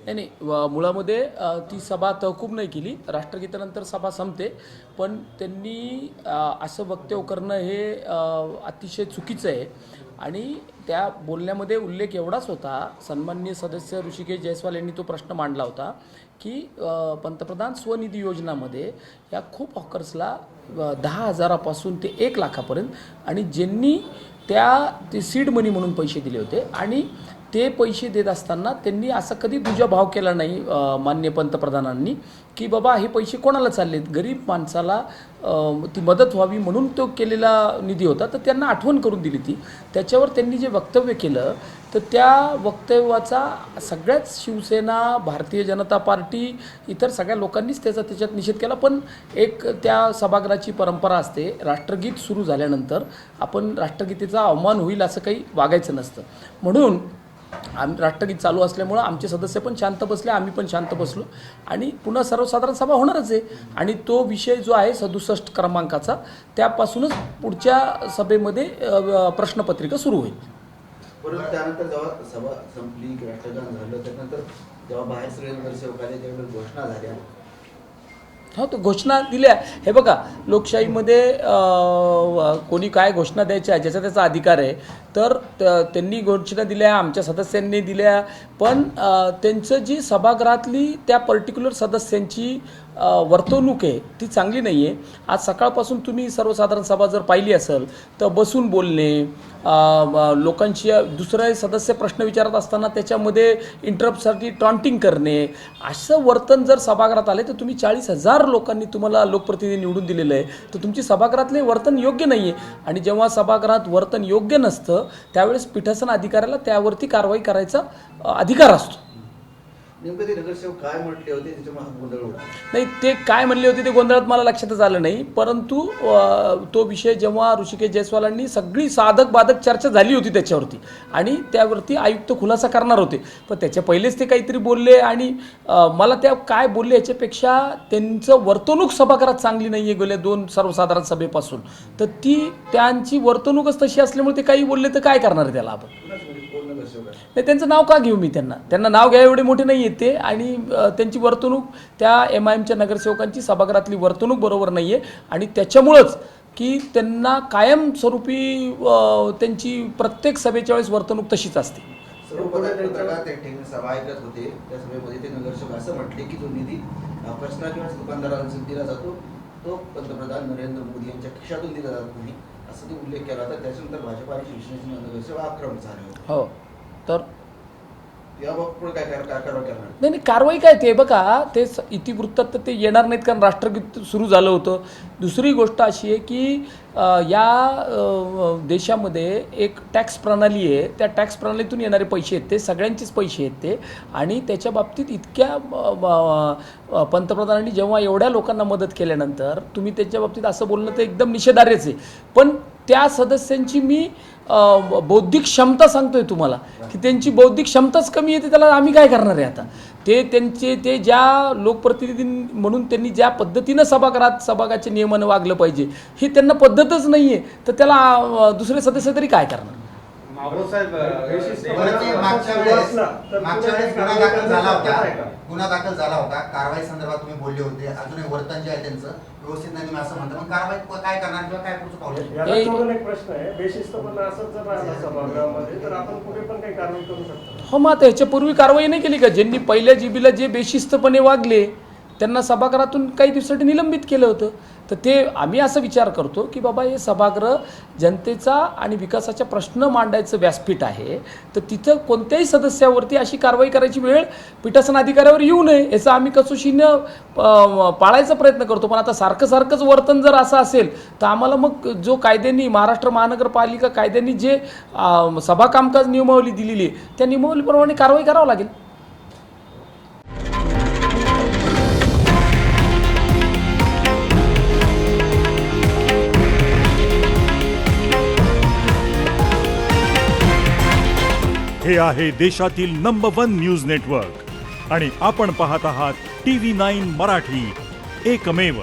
नाही मुळामध्ये ती सभा तहकूब नाही केली. राष्ट्रगीतानंतर सभा संपते, पण त्यांनी असं वक्तव्य करणं हे अतिशय चुकीचं आहे. आणि त्या बोलण्यामध्ये उल्लेख एवढाच होता, सन्माननीय सदस्य ऋषिकेश जयस्वाल यांनी तो प्रश्न मांडला होता की पंतप्रधान स्वनिधी योजनामध्ये या खूप हॉकर्सला 10,000पासून ते 1,00,000पर्यंत, आणि ज्यांनी ते सीड मनी म्हणून पैसे दिले होते आणि ते पैसे देत असताना त्यांनी असा कधी दुजाभाव केला नाही माननीय पंतप्रधानांनी की बाबा हे पैसे कोणाला चाललेत, गरीब माणसाला ती मदत व्हावी म्हणून तो केलेला निधी होता. तर त्यांना आठवण करून दिली ती. त्याच्यावर त्यांनी जे वक्तव्य केलं तर त्या वक्तव्याचा सगळ्याच शिवसेना, भारतीय जनता पार्टी, इतर सगळ्या लोकांनीच त्याच्यात निषेध केला. पण एक त्या सभागृहाची परंपरा असते, राष्ट्रगीत सुरू झाल्यानंतर आपण राष्ट्रगीतेचा अवमान होईल असं काही वागायचं नसतं. म्हणून राष्ट्रगीत चालू असल्यामुळं आमचे सदस्य पण शांत बसले, आम्ही पण शांत बसलो आणि पुन्हा सर्वसाधारण सभा होणारच आहे. आणि तो विषय जो आहे 67 क्रमांकाचा, त्यापासूनच पुढच्या सभेमध्ये प्रश्नपत्रिका सुरू होईल. परंतु त्यानंतर जेव्हा सभा संपली, राष्ट्रगान झालं, त्यानंतर जेव्हा बाहेर सगळे नगरसेवक आले त्यावेळेस घोषणा झाल्या. हो, तो घोषणा दिल्या. हे बघा, लोकशाहीमध्ये कोणी काय घोषणा द्यायच्या ज्याचा त्याचा अधिकार आहे. तर त्यांनी घोषणा दिल्या, आमच्या सदस्यांनी दिल्या, पण त्यांचं जी सभागृहातली त्या पर्टिक्युलर सदस्यांची वर्तवणूक आहे ती चांगली नाही आहे. आज सकाळपासून तुम्ही सर्वसाधारण सभा जर पाहिली असेल तर बसून बोलणे, लोकांशी दुसरे सदस्य प्रश्न विचारत असताना त्याच्यामध्ये इंटरप्टसाठी टॉन्टिंग करणे, असं वर्तन जर सभागृहात आले तर तुम्ही 40,000 लोकांनी तुम्हाला लोकप्रतिनिधी निवडून दिलेलं आहे, तर तुमची सभागृहातले वर्तन योग्य नाही आहे. आणि जेव्हा सभागृहात वर्तन योग्य नसतं त्यावेळेस पीठासन अधिकाऱ्याला त्यावरती कारवाई करायचा अधिकार असतो. नेमकं ते नगरसेवक काय म्हटले होते त्याच्यामुळे हा गोंधळ होता? नाही, ते काय म्हणले होते ते गोंधळात मला लक्षातच आलं नाही. परंतु तो विषय जेव्हा ऋषिकेश जयस्वालांनी सगळी साधक बाधक चर्चा झाली होती त्याच्यावरती आणि त्यावरती आयुक्त खुलासा करणार होते, पण त्याच्या पहिलेच ते काहीतरी बोलले. आणि मला त्या काय बोलले याच्यापेक्षा त्यांचं वर्तणूक सभागृहात चांगली नाही आहे गेल्या 2 सर्वसाधारण सभेपासून. तर त्यांची वर्तणूकच तशी असल्यामुळे ते काही बोलले तर काय करणार आहे त्याला आपण? नाही, त्यांचं नाव का घेऊ मी? त्यांना नाव घ्या एवढे मोठे नाही आहेत ते. आणि त्यांची वर्तणूक, त्या MIMच्या नगरसेवकांची सभागृहातली वर्तणूक बरोबर नाही आहे. आणि त्याच्यामुळंच की त्यांना कायमस्वरूपी त्यांची प्रत्येक सभेच्या वेळेस वर्तणूक तशीच असते. सर्व पत्रकार त्या ठिकाणी सभा ऐकत होते. त्या सभेमध्ये ते नगरसेवक असं म्हटले की जो निधी पर्सनल किंवा दुकानदारांना दिला जातो तो पंतप्रधान नरेंद्र मोदी यांच्या खिशातून दिला जात नाही, असं ते उल्लेख केला होता. त्याच्यानंतर भाजप आणि शिवसेनेचे नगरसेवक आक्रमक झाले होते. हो, तर याबाबत काय कारवाई करणार? नाही, कारवाई काय ते बघा, ते इतिवृत्तात तर ते येणार नाहीत कारण राष्ट्रगीत सुरू झालं होतं. दुसरी गोष्ट अशी आहे की या देशामध्ये एक टॅक्स प्रणाली आहे, त्या टॅक्स प्रणालीतून येणारे पैसे आहेत ते सगळ्यांचेच पैसे आहेत ते. आणि त्याच्या बाबतीत इतक्या पंतप्रधानांनी जेव्हा एवढ्या लोकांना मदत केल्यानंतर तुम्ही त्याच्या बाबतीत असं बोलणं तर एकदम निषेधार्हच आहे. पण त्या सदस्यांची मी बौद्धिक क्षमता सांगतोय तुम्हाला की त्यांची बौद्धिक क्षमताच कमी येते, त्याला आम्ही काय करणार आहे आता? ते ज्या लोकप्रतिनिधी म्हणून त्यांनी ज्या पद्धतीनं सभागृहाच्या नियमानं वागलं पाहिजे ही त्यांना पद्धतच नाही आहे, तर त्याला दुसरे सदस्य तरी काय करणार? गुन्हा दाखल झाला होता, कारवाई संदर्भात तुम्ही बोलले होते. अजूनही वर्तन जे आहे त्यांचं व्यवस्थित नाही असं म्हणतात, पण कारवाई काय करणार किंवा काय पुढचं पाऊल? एक प्रश्न आहे, बेशिस्तपणा असंच जर राहिला सभागृहामध्ये तर आपण पुढे पण काही कारवाई करू शकतो? हो, मग आता ह्याच्यापूर्वी कारवाई नाही केली का? ज्यांनी पहिल्या जीबीला जे बेशिस्तपणे वागले त्यांना सभागृहातून काही दिवसासाठी निलंबित केलं होतं. तर ते आम्ही असं विचार करतो की बाबा हे सभागृह जनतेचा आणि विकासाचा प्रश्न मांडायचं व्यासपीठ आहे, तर तिथं कोणत्याही सदस्यावरती अशी कारवाई करायची वेळ पीठासन अधिकाऱ्यावर येऊ नये याचा आम्ही कसोशीनं पाळायचा प्रयत्न करतो. पण आता सारखंच वर्तन जर असं असेल तर आम्हाला मग जो कायद्यांनी महाराष्ट्र महानगरपालिका कायद्यांनी जे सभा कामकाज नियमावली दिलेली आहे त्या नियमावलीप्रमाणे कारवाई करावं लागेल. हे आहे देशातील नंबर 1 न्यूज नेटवर्क आणि आपण पाहत आहात TV9 मराठी, एकमेव.